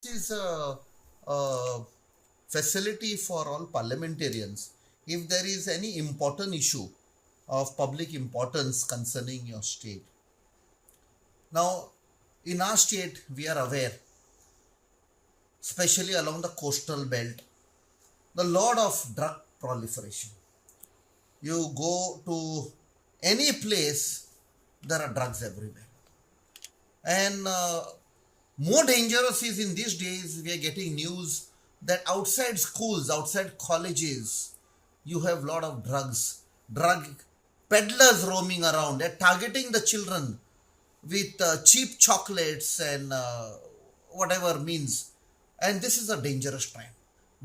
is a facility for all parliamentarians. If there is any important issue of public importance concerning your state. Now, in our state, we are aware, especially along the coastal belt, the lot of drug proliferation. You go to any place, there are drugs everywhere. And more dangerous is in these days, we are getting news that outside schools, outside colleges, you have lot of drug peddlers roaming around. They're targeting the children with cheap chocolates and whatever means. And this is a dangerous time.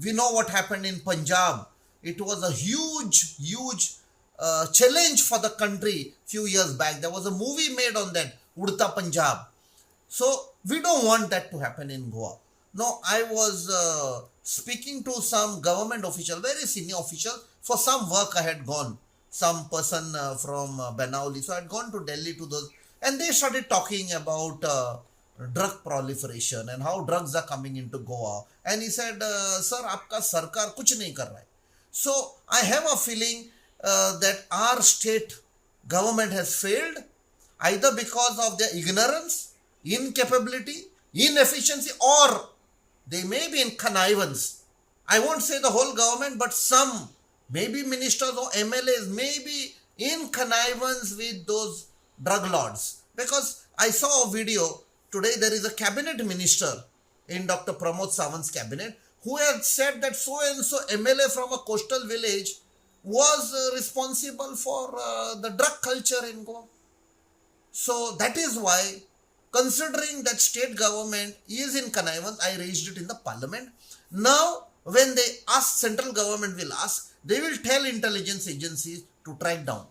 We know what happened in Punjab. It was a huge challenge for the country few years back. There was a movie made on that, Udta Punjab. So we don't want that to happen in Goa. No, I was speaking to some government official, very senior official. For some work I had gone, some person from Benauli. So I had gone to Delhi to those, and they started talking about drug proliferation and how drugs are coming into Goa. And he said, sir, आपका सरकार कुछ नहीं कर रहा है. So I have a feeling that our state government has failed either because of their ignorance, incapability, inefficiency, or they may be in connivance. I won't say the whole government, but some, maybe ministers or MLAs, may be in connivance with those drug lords. Because I saw a video today, there is a cabinet minister in Dr. Pramod Sawant's cabinet who had said that so and so MLA from a coastal village was responsible for the drug culture in Goa. So that is why, considering that state government is in connivance, I raised it in the parliament. Now, when they ask, central government will ask, they will tell intelligence agencies to track down.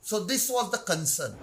So this was the concern.